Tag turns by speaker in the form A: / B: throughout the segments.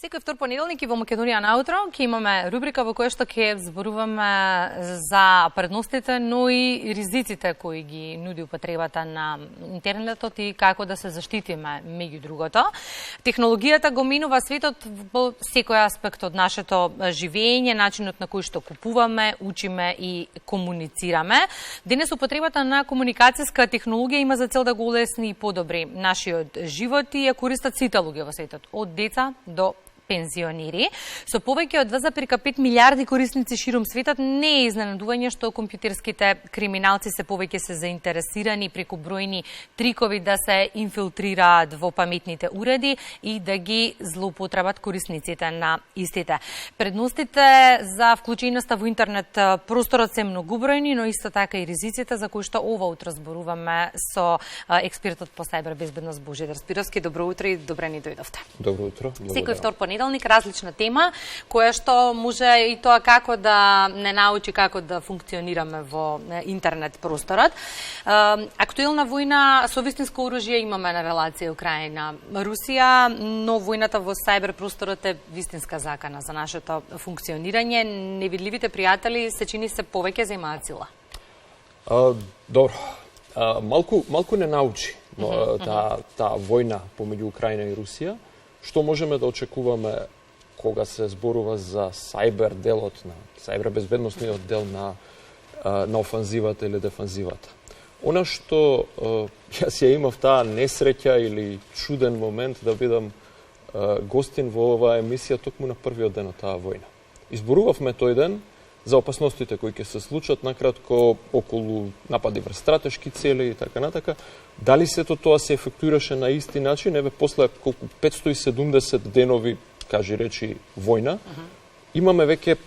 A: Секој втор понеделник и во Македонија на утро ќе имаме рубрика во која што ќе зборуваме за предностите, но и ризиците кои ги нуди употребата на интернетот и како да се заштитиме меѓу другото. Технологијата го менува светот во секој аспект од нашето живење, начинот на кој што купуваме, учиме и комуницираме. Денес употребата на комуникацијска технологија има за цел да го улесни и подобри нашиот живот и ја користат сите луѓе во светот, од деца до пензионери. Со повеќе од 2,5 милиарди корисници ширум светот, не е изненадување што компјутерските криминалци се повеќе се заинтересирани преку бројни трикови да се инфилтрираат во паметните уреди и да ги злоупотребат корисниците на истите. Предностите за вклученоста во интернет просторот се многобројни, но исто така и ризиците за кои што ова утро зборуваме со експертот по сајбер безбедност Божидар Спировски. Добро утро и добре ни дојдовте.
B: Добро утро.
A: Секој втор понеделник различна тема, која што може и тоа како да не научи како да функционираме во интернет просторот. Актуелна војна со вистинско оружје имаме на релација Украина-Русија, но војната во сајбер просторот е вистинска закана за нашето функционирање. Невидливите пријатели се чини се повеќе земаат сила.
B: Добро. Малку не научи таа војна помеѓу Украина и Русија. Што можеме да очекуваме кога се зборува за сајбер делот на сајбер безбедносниот дел на офанзивата или дефанзивата? Она што јас ја имав таа несреќа или чуден момент да бидам гостин во оваа емисија токму на првиот ден од таа војна. Изборувавме тој ден за опасностите кои ќе се случат, накратко околу напади врз стратешки цели и така натака. Дали сето тоа се ефектуираше на исти начин? Еве после колку 570 денови, кажи речи, војна, имаме веќе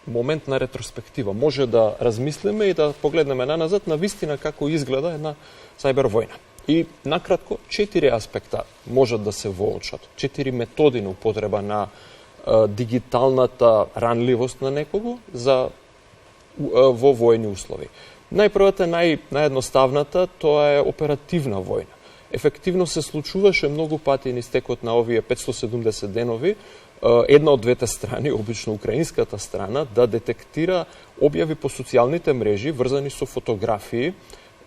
B: момент на ретроспектива. Може да размислиме и да погледнеме наназад на вистина како изгледа една сајбер војна. И накратко 4 аспекта можат да се воочат. 4 методи на употреба на дигиталната ранливост на некого во војни услови. Најпрвата, наједноставната, тоа е оперативна војна. Ефективно се случуваше многу пати низ текот на овие 570 денови, една од двете страни, обично украинската страна, да детектира објави по социјалните мрежи врзани со фотографии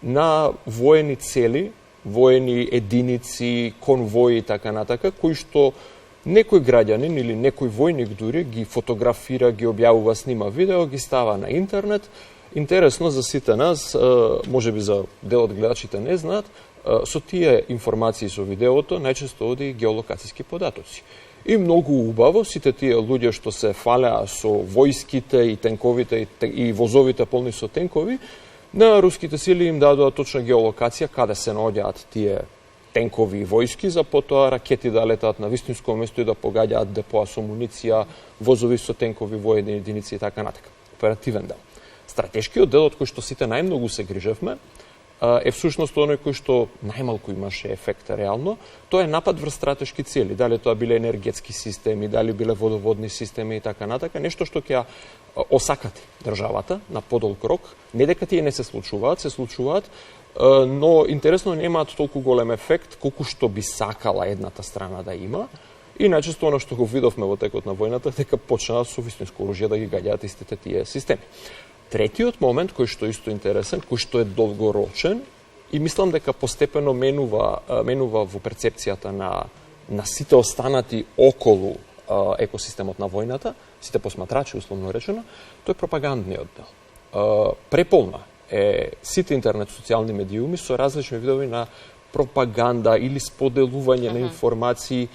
B: на воени цели, воени единици, конвои и така натака, кои што некој граѓанин или некој војник дури ги фотографира, ги објавува, снима видео, ги става на интернет. Интересно за сите нас, можеби за дел од гледачите не знаат, со тие информации со видеото најчесто оди геолокацијски податоци. И многу убаво сите тие луѓе што се фалеа со војските и тенковите и возовите полни со тенкови, на руските сили им дадоа точна геолокација каде се наоѓаат тие тенкови и војски, за потоа ракети да летаат на вистинско место и да погаѓаат депоа со муниција, возови со тенкови воени единици и така натака. Оперативен дел. Стратешкиот дел од кој што сите најмногу се грижевме е всушност оној кој што најмалку имаше ефект реално, тоа е напад врз стратешки цели, дали тоа биле енергетски системи, дали биле водоводни системи и така натака, нешто што ќе осакати државата на подолг рок, не дека тие не се случуваат, но интересно немаат толку голем ефект колку што би сакала едната страна да има. И најчесто оно што го видовме во текот на војната дека почнаа со вистинско оружје да ги гаѓаат истите тие системи. Третиот момент кој што исто интересен, кој што е долгорочен и мислам дека постепено менува во перцепцијата на сите останати околу екосистемот на војната, сите посматрачи условно речено, тоа е пропагандниот дел. Преполна е сите интернет социјални медиуми со различни видови на пропаганда или споделување на информации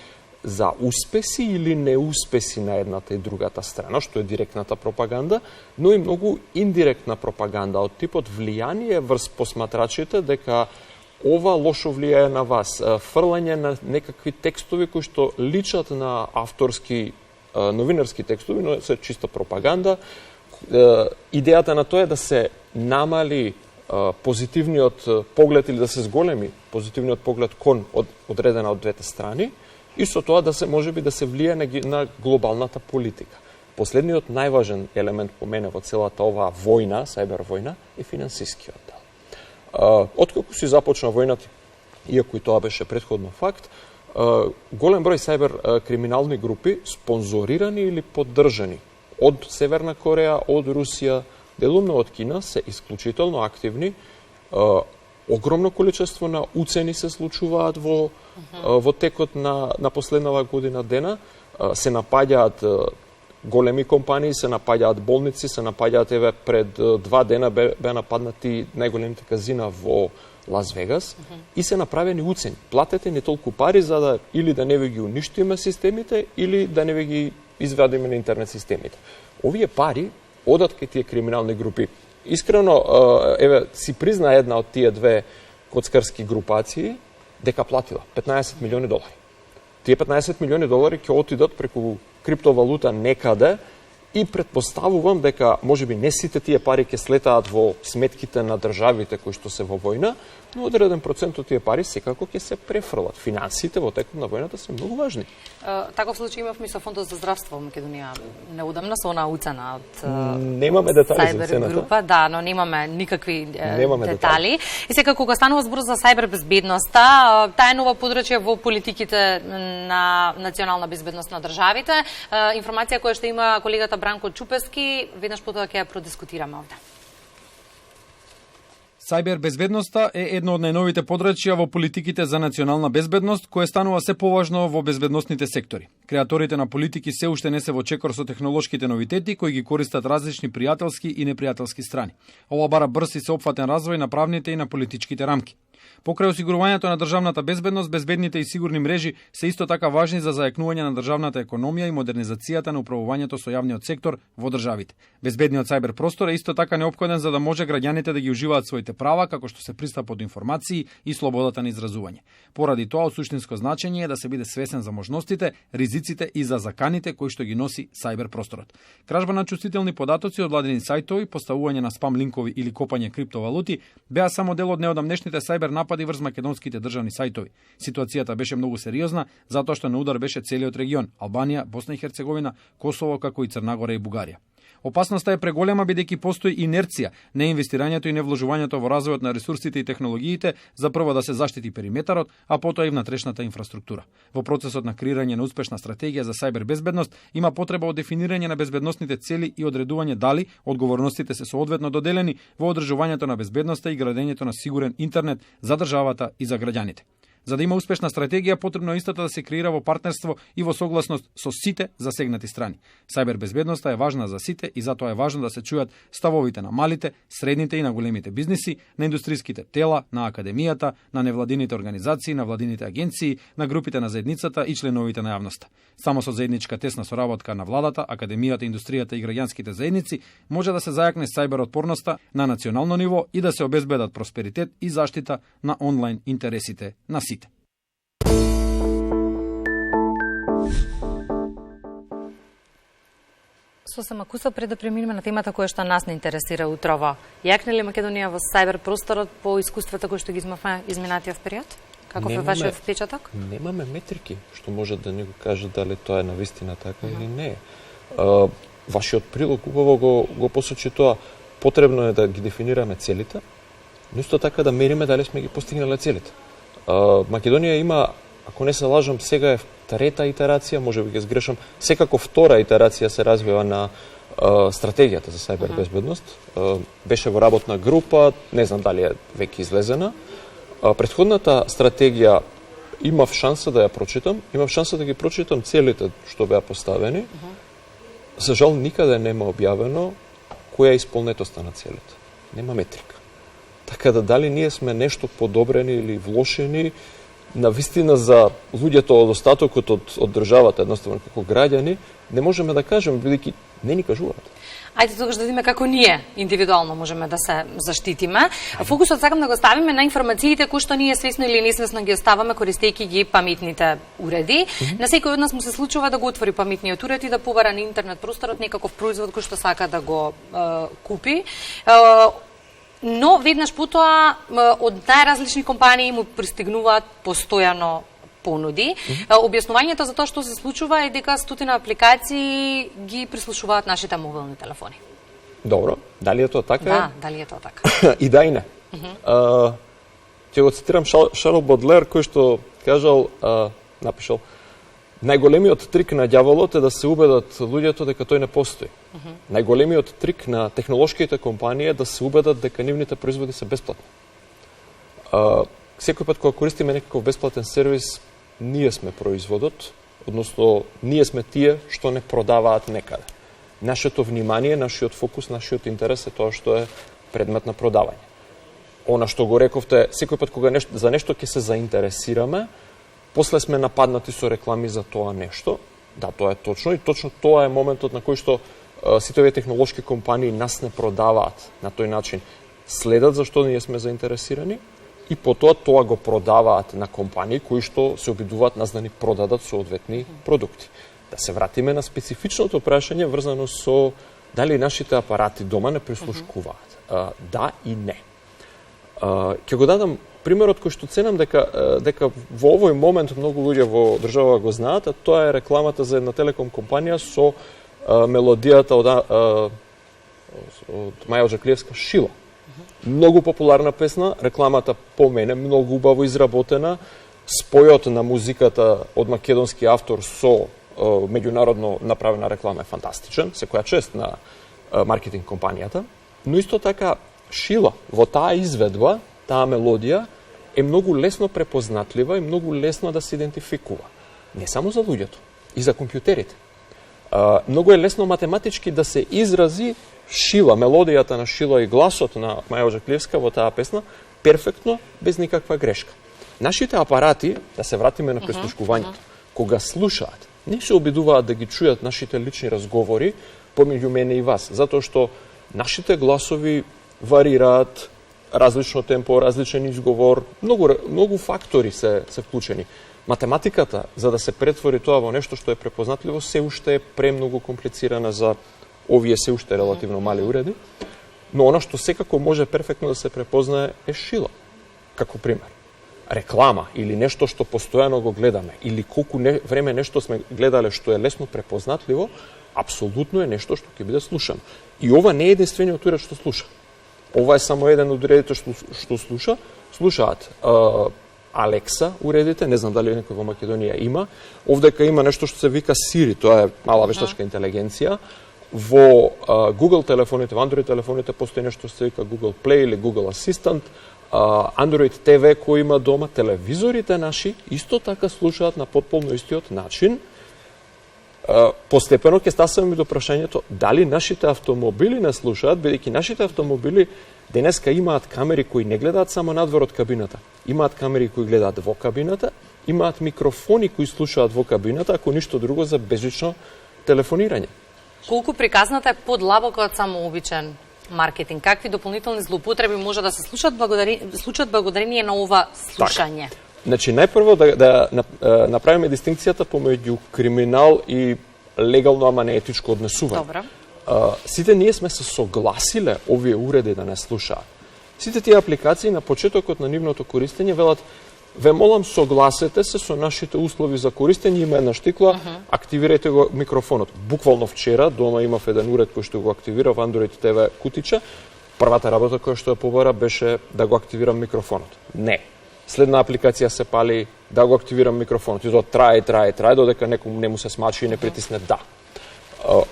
B: за успеси или неуспеси на едната и другата страна, што е директната пропаганда, но и многу индиректна пропаганда од типот влијание врз посматрачите дека ова лошо влијае на вас, фрлање на некакви текстови кои што личат на авторски новинарски текстови, но се чиста пропаганда. Идејата на тоа е да се намали позитивниот поглед или да се зголеми позитивниот поглед кон одредена од двете страни и со тоа да се можеби да се влие на глобалната политика. Последниот најважен елемент по мене во целата оваа војна, сајбер војна, е финансискиот дел. Откако си започна војната, иако и тоа беше претходно факт, голем број сајбер криминални групи, спонзорирани или поддржани од Северна Кореја, од Русија, делумно од Кина, се исклучително активни. Огромно количество на уцени се случуваат во текот на последнава година дена. Се напаѓаат големи компании, се напаѓаат болници, се напаѓаат, пред 2 дена беа нападнати најголемите казина во Лас Вегас и се направени уцени. Платете не толку пари за да или да не ви ги уништиме системите, или да не ви ги извадиме на интернет системите. Овие пари одат кај тие криминални групи. Искрено, си призна една од тие две коцкарски групации дека платила $15 милиони. Тие $15 милиони ќе отидат преку криптовалута некаде и претпоставувам дека можеби не сите тие пари ќе слетаат во сметките на државите кои што се во војна, но одреден процент од тие пари секако ќе се префрлат. Финансите во текот на војната се многу важни.
A: Таков случај имавме со Фондот за здравство во Македонија неудамно со она уцена од
B: немаме детали за цената.
A: Група, да, но немаме никакви детали. И сега кога станува збор за сајбер безбедноста, таа е нова подрачје во политиките на национална безбедност на државите. Информација која што има колегата Бранко Чупески, веднаш потоа ќе ја продискутираме овде.
C: Сајбер безбедноста е едно од најновите подрачја во политиките за национална безбедност, кое станува се поважно во безбедносните сектори. Креаторите на политики се уште не се во чекор со технолошките новитети кои ги користат различни пријателски и непријателски страни. Ова бара брз и сеопфатен развој на правните и на политичките рамки. Покрај осигурувањето на државната безбедност, безбедните и сигурни мрежи се исто така важни за зајакнување на државната економија и модернизацијата на управувањето со јавниот сектор во државите. Безбедниот сајбер простор е исто така неопходен за да може граѓаните да ги уживаат своите права, како што се пристапот до информации и слободата на изразување. Поради тоа, од суштинско значење е да се биде свесен за можностите, ризиците и за заканите кои што ги носи сајбер просторот. Кражба на чувствителни податоци од владини сајтови, поставување на спам линкови или копање криптовалути беа само дел од неодамнешните сајбер напади врз македонските државни сајтови. Ситуацијата беше многу сериозна, затоа што на удар беше целиот регион – Албанија, Босна и Херцеговина, Косово, како и Црна Гора и Бугарија. Опасноста е преголема бидејќи постои инерција, неинвестирањето и невложувањето во развојот на ресурсите и технологиите за прво да се заштити периметарот, а потоа и внатрешната инфраструктура. Во процесот на креирање на успешна стратегија за сајбер безбедност има потреба од дефинирање на безбедносните цели и одредување дали одговорностите се соодветно доделени во одржувањето на безбедноста и градењето на сигурен интернет за државата и за граѓаните. За да има успешна стратегија, потребно е истата да се креира во партнерство и во согласност со сите засегнати страни. Сајбер безбедноста е важна за сите и затоа е важно да се чујат ставовите на малите, средните и на големите бизниси, на индустријските тела, на академијата, на невладините организации, на владините агенции, на групите на заедницата и членовите на јавноста. Само со заедничка тесна соработка на владата, академијата, индустријата и граѓанските заедници може да се зајакне сајбер отпорноста на национално ниво и да се обезбедат просперитет и заштита на онлайн интересите на сите.
A: Сосема куса пред да преминеме на темата која што нас не интересира утрово. Јакне ли Македонија во сајбер просторот по искуствата кои што ги имавме изминатиот период? Каков е вашиот впечаток?
B: Немаме метрики што може да ни го каже дали тоа е навистина така или не. Вашиот прилог убаво го посочи тоа. Потребно е да ги дефинираме целите, но исто така да мериме дали сме ги постигнале целите. Македонија има, ако не се лажам, сега е трета итерација, може би ќе сгрешам, секако втора итерација се развива на стратегијата за сајбер безбедност. Беше во работна група, не знам дали е веќе излезена. Претходната стратегија имав шанса да ја прочитам, имав шанса да ги прочитам целите што беа поставени. За жал никаде нема објавено која е исполнетоста на целите. Нема метрика. Така да дали ние сме нешто подобрени или влошени, на вистина за луѓето од остатокот од државата, едноставно како граѓани, не можеме да кажеме, бидејќи не ни кажуваат.
A: Ајде тогаш да видиме како ние индивидуално можеме да се заштитиме. Фокусот сакам да го ставиме на информациите кои што ние свесно или несвесно ги оставаме користејќи ги паметните уреди. На секој од нас му се случува да го отвори паметниот уред и да побара на интернет просторот некаков производ кој што сака да го купи. Но веднаш потоа од најразлични компании му пристигнуваат постојано понуди. Објаснувањето за тоа што се случува е дека стотина апликации ги прислушуваат нашите мобилни телефони.
B: Добро, дали е тоа така?
A: Да, дали е тоа така.
B: И да и не. Ќе го цитирам Шарл Бодлер, кој што кажал напишал, најголемиот трик на ѓаволот е да се убедат луѓето дека тој не постои. Најголемиот трик на технолошките компании е да се убедат дека нивните производи се бесплатни. Секој пат кога користиме некаков бесплатен сервис, ние сме производот, односно ние сме тие што не продаваат некаде. Нашето внимание, нашиот фокус, нашиот интерес е тоа што е предмет на продавање. Она што го рековте, секој пат кога за нешто ќе се заинтересираме, после сме нападнати со реклами за тоа нешто. Да, тоа е точно и точно тоа е моментот на кој што сите овие технолошки компании нас не продаваат на тој начин. Следат зашто ние сме заинтересирани и потоа тоа го продаваат на компании кои што се обидуваат нас да ни продадат соодветни продукти. Да се вратиме на специфичното прашање врзано со дали нашите апарати дома не прислушкуваат. Да и не. Ќе го дадам примерот кој што ценам дека во овој момент многу луѓе во држава го знаат, а тоа е рекламата за една телеком компанија со мелодијата од Маја Оџаклиевска "Шила". Многу популарна песна, рекламата по мене многу убаво изработена, спојот на музиката од македонски автор со меѓународно направена реклама е фантастичен, секоја чест на маркетинг компанијата, но исто така "Шила" во таа изведба, таа мелодија е многу лесно препознатлива и многу лесно да се идентификува. Не само за луѓето, и за компјутерите. Многу е лесно математички да се изрази Шила, мелодијата на Шила и гласот на Маја Оџаклиевска во таа песна, перфектно, без никаква грешка. Нашите апарати, да се вратиме на прислушкувањето, кога слушаат, не се обидуваат да ги чујат нашите лични разговори помеѓу мене и вас, затоа што нашите гласови варираат, различно темпо, различен изговор, многу фактори се вклучени. Математиката, за да се претвори тоа во нешто што е препознатливо, се уште е премногу комплицирана за овие се уште релативно мали уреди, но она што секако може перфектно да се препознае е Шила, како пример. Реклама или нешто што постојано го гледаме, или колку време нешто сме гледале што е лесно препознатливо, апсолутно е нешто што ќе биде слушано. И ова не е единствениот уред што слуша. Ова е само еден од уредите што слушаат. Алекса уредите, не знам дали некој во Македонија има. Овдека има нешто што се вика Siri, тоа е мала вештачка интелигенција. Во Google телефоните, во Android телефоните постои нешто што се вика Google Play или Google Assistant. Android TV кој има дома, телевизорите наши исто така слушаат на потполно истиот начин. Постепено ќе стасаме до прашањето дали нашите автомобили не слушаат, бидејќи нашите автомобили денеска имаат камери кои не гледаат само надвор од кабината. Имаат камери кои гледаат во кабината, имаат микрофони кои слушаат во кабината, ако ништо друго за безжично телефонирање.
A: Колку приказната е подлабока од само обичен маркетинг? Какви дополнителни злоупотреби може да се случат благодарение на ова слушање?
B: Така. Значи, најпрво да направиме дистинкцијата помеѓу криминал и легално, ама не етичко однесување.
A: Добра.
B: Сите ние сме се согласиле овие уреди да не слушаат. Сите тие апликации на почетокот на нивното користење велат: ве молам, согласете се со нашите услови за користење, има една штикла, активирајте го микрофонот. Буквално вчера дома имав еден уред кој што го активира во Android TV кутиче. Првата работа која што ја побара беше да го активирам микрофонот. Не. Следна апликација се пали да го активирам микрофонот. И тоа трае, додека некому не му се смачи и не притисне да.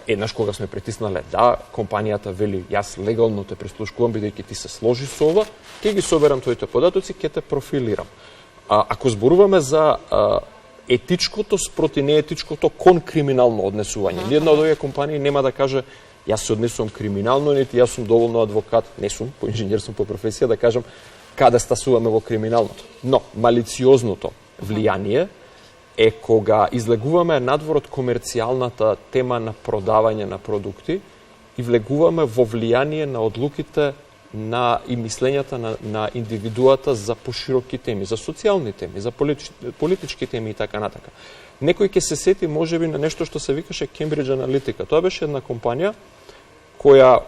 B: Еднаш кога сме притиснале да, компанијата вели: јас легално те прислушкувам бидејќи ти се сложи со ова, ќе ги соберам твоите податоци, ќе те профилирам. Ако зборуваме за етичкото спроти неетичкото кон криминално однесување, ни една од овие компании нема да каже: јас се однесувам криминално, нити јас сум доволно адвокат, не сум, по инженер сум по професија, да кажам каде стасуваме во криминалното. Но малициозното влијание е кога излегуваме надвор од комерцијалната тема на продавање на продукти и влегуваме во влијание на одлуките и мислењата на индивидуата за пошироки теми, за социјални теми, за политички теми и така натака. Некој ќе се сети можеби на нешто што се викаше Cambridge Analytica. Тоа беше една компанија која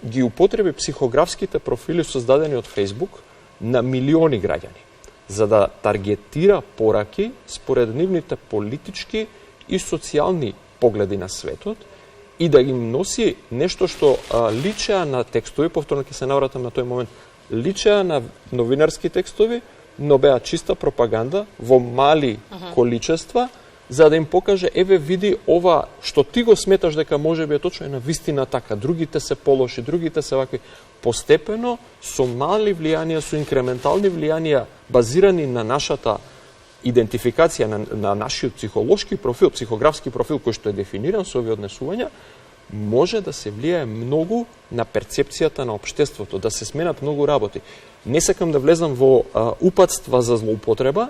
B: ги употреби психографските профили создадени од Facebook на милиони граѓани, за да таргетира пораки според нивните политички и социјални погледи на светот и да им носи нешто што личеа на текстови, повторно ќе се навратам на тој момент, личеа на новинарски текстови, но беа чиста пропаганда во мали количества, за да им покаже, еве види ова што ти го сметаш дека може би е точно, е на вистина така, другите се полоши, другите се вакви. Постепено, со мали влијанија, со инкрементални влијанија, базирани на нашата идентификација, на нашиот психолошки профил, психографски профил кој што е дефиниран со овие однесувања, може да се влијае многу на перцепцијата на општеството, да се сменат многу работи. Не сакам да влезам во упатства за злоупотреба,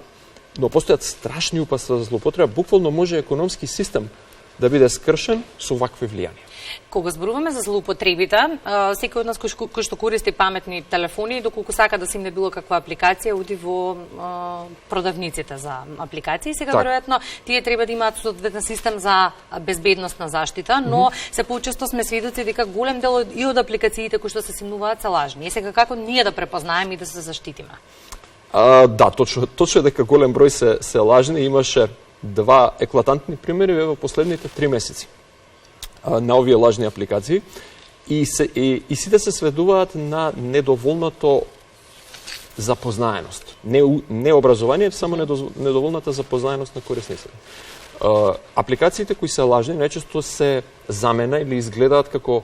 B: но постојат страшни упатства за злоупотреба, буквално може економски систем да биде скршен со вакви влијанија.
A: Кога зборуваме за злоупотребите, секој од нас кој што користи паметни телефони, доколку сака да симне било каква апликација, оди во продавниците за апликации. Сега, веројатно, тие треба да имаат соодветен систем за безбедносна заштита, но се почесто сме сведоци дека голем дел и од апликациите кои што се симнуваат се лажни. И сега како ние да препознаеме и да се заштитиме?
B: Да, точно дека голем број се лажни. Имаше два еклатантни примери во последните 3 месеци на овие лажни апликации и сите се сведуваат на недоволното запознаеност. Не образование, само недоволната запознаеност на корисниците. Апликациите кои се лажни најчесто се замена или изгледаат како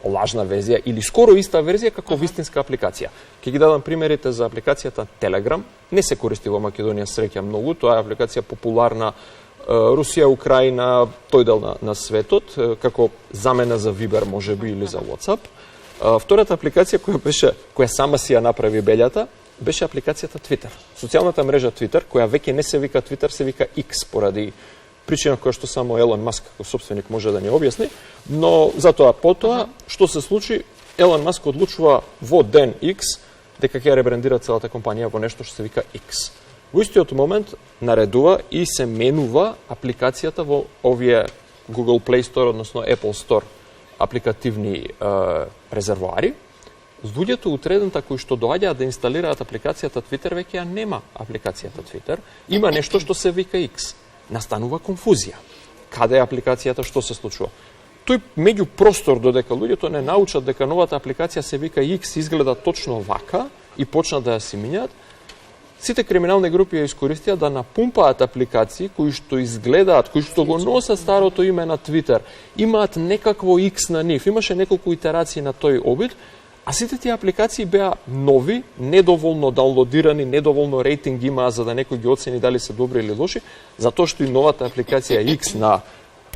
B: лажна верзија или скоро иста верзија како вистинска апликација. Ќе ги дадам примерите за апликацијата Telegram. Не се користи во Македонија, среќа многу. Тоа е апликација популарна Русија, Украина, тој дел на светот, како замена за Viber можеби или за WhatsApp. Втората апликација која сама си ја направи белјата, беше апликацијата Twitter. Социјалната мрежа Twitter, која веќе не се вика Twitter, се вика X поради причина која што само Елон Маск како сопственик може да ни објасни, но затоа потоа што се случи, Елон Маск одлучува во ден X дека ќе ребрендира целата компанија во нешто што се вика X. Во истиот момент наредува и се менува апликацијата во овие Google Play Store, односно Apple Store апликативни резервоари. Луѓето утредента кои што доаѓаат да инсталираат апликацијата Twitter, веќе ја нема апликацијата Twitter, има нешто што се вика X. Настанува конфузија. Каде е апликацијата, што се случува? Тој меѓупростор додека луѓето не научат дека новата апликација се вика X, изгледа точно вака и почнат да ја си минјат, сите криминални групи ја искористија да напумпаат апликации кои што изгледаат, кои што го носат старото име на Twitter, имаат некакво X на нив, имаше неколку итерации на тој обид, а сите тие апликации беа нови, недоволно даунлодирани, недоволно рейтинг имаа за да некој ги оцени дали се добри или лоши, затоа што и новата апликација X на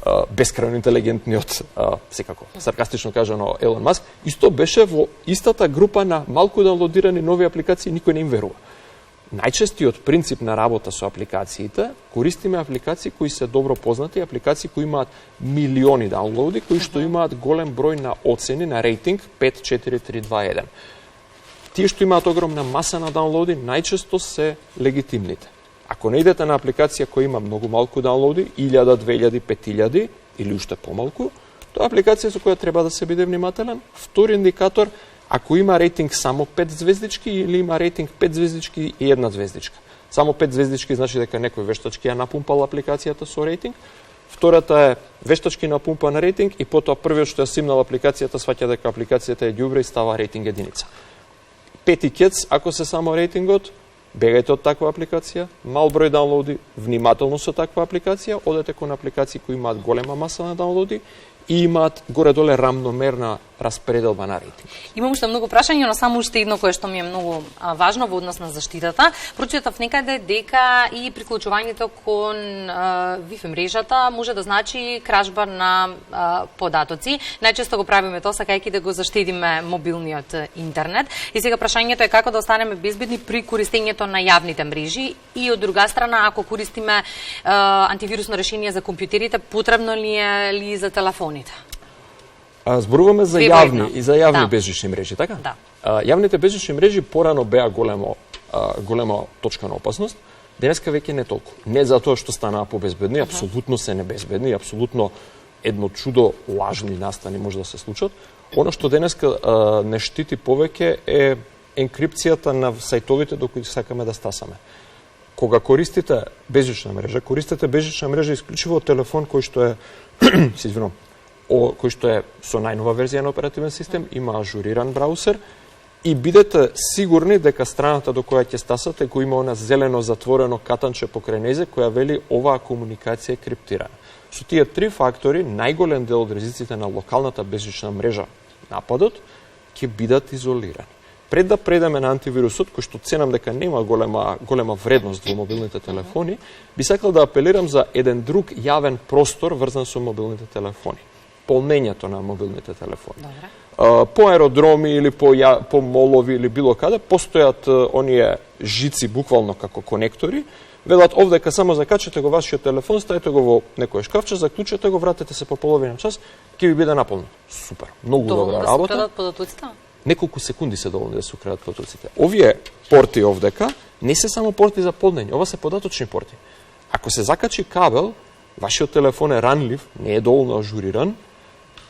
B: бескрајно интелигентниот, секако саркастично кажано, Елон Маск, исто беше во истата група на малку даунлодирани нови апликации, никој не им верува. Најчестиот принцип на работа со апликациите, користиме апликации кои се добро познати, апликации кои имаат милиони даунлоуди, кои што имаат голем број на оцени, на рейтинг 5, 4, 3, 2, 1. Тие што имаат огромна маса на даунлоуди, најчесто се легитимните. Ако не идете на апликација која има многу малку даунлоуди, 1000, 2000, 5000 или уште помалку, тоа е апликација со која треба да се биде внимателен. Втори индикатор, ако има рейтинг само 5 звездички или има рейтинг 5 звездички и 1 звездичка. Само 5 звездички значи дека некој вештачки ја напумпал апликацијата со рейтинг. Втората е вештачки напумпан рейтинг и потоа првиот што ја симнал апликацијата сваќа дека апликацијата е ѓубре и става рейтинг 1. Пети кец, ако се само рейтингот, бегајте од таква апликација, мал број даунлоуди, внимателно со таква апликација, одете кон апликации кои имаат голема маса на даунлоуди и имаат горе-доле рамномерна распределба на рейтинг.
A: Имам уште многу прашања, но само уште едно кое што ми е многу важно во однос на заштитата. Прочитав некаде дека и приклучувањето кон Wi-Fi мрежата може да значи кражба на податоци. Најчесто го правиме тоа сакајќи да го заштедиме мобилниот интернет. И сега прашањето е како да останеме безбедни при користењето на јавните мрежи и од друга страна ако користиме антивирусно решение за компјутерите, потребно ли е за телефоните?
B: Зборуваме за јавни и за јавни безжични мрежи, така?
A: Да.
B: Јавните безжични мрежи порано беа голема точка на опасност, денеска веќе не толку. Не затоа што станаа побезбедни, апсолутно се небезбедни, апсолутно едно чудо лажни настани може да се случат. Оно што денеска не штити повеќе е енкрипцијата на сајтовите до кои сакаме да стасаме. Кога користите безжична мрежа исклучиво телефон кој што е кој што е со најнова верзија на оперативен систем, има ажуриран браусер и бидете сигурни дека страната до која ќе стасате го има она зелено затворено катанче покрај незе која вели оваа комуникација е криптирана. Со тие три фактори, најголем дел од ризиците на локалната безжична мрежа нападот ќе бидат изолирани. Пред да предеме на антивирусот, кој што ценам дека нема голема вредност во мобилните телефони, би сакал да апелирам за еден друг јавен простор врзан со мобилните телефони. Полнењето на мобилните телефони.
A: Добре.
B: По аеродроми или по молови или било каде постојат оние жици буквално како конектори. Велат овдека само закачате го вашиот телефон, ставите го во некој шкафче, заклучете го, вратете се по половина час, ќе ви биде наполнено. Супер, многу добра работа.
A: Доволно да се украдат податоците?
B: Неколку секунди се доволни да се украдат податоците. Овие порти овдека не се само порти за полнење, ова се податочни порти. Ако се закачи кабел, вашиот телефон е ранлив, не е доволно ажуриран,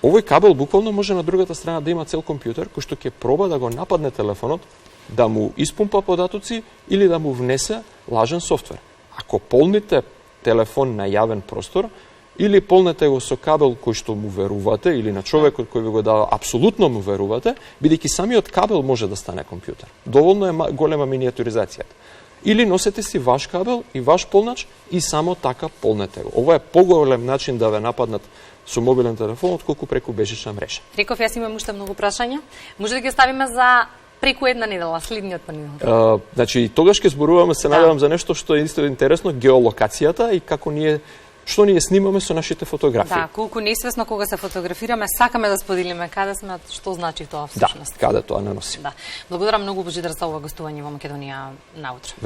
B: овој кабел буквално може на другата страна да има цел компјутер кој што ќе проба да го нападне телефонот, да му испумпа податоци или да му внесе лажен софтвер. Ако полните телефон на јавен простор, или полнете го со кабел кој што му верувате, или на човекот кој ви го дава апсолутно му верувате, бидејќи самиот кабел може да стане компјутер. Доволно е голема миниатюризацијата. Или носете си ваш кабел и ваш полнач и само така полнете го. Ова е поголем начин да ве нападнат со мобилен телефон, отколку преку бежична мрежа.
A: Реков, јас имам уште многу прашања. Може да ги оставиме за преку една недела, следниот понеделник.
B: Значи, тогаш ќе зборуваме, се надевам, за нешто што е исто интересно, геолокацијата и како што ние снимаме со нашите фотографии.
A: Да, колку несвесно кога се фотографираме, сакаме да споделиме каде сме, што значи тоа всушност.
B: Да, каде тоа не носи.
A: Да. Благодарам многу, Божидар, за ова гостување во Македонија наутро.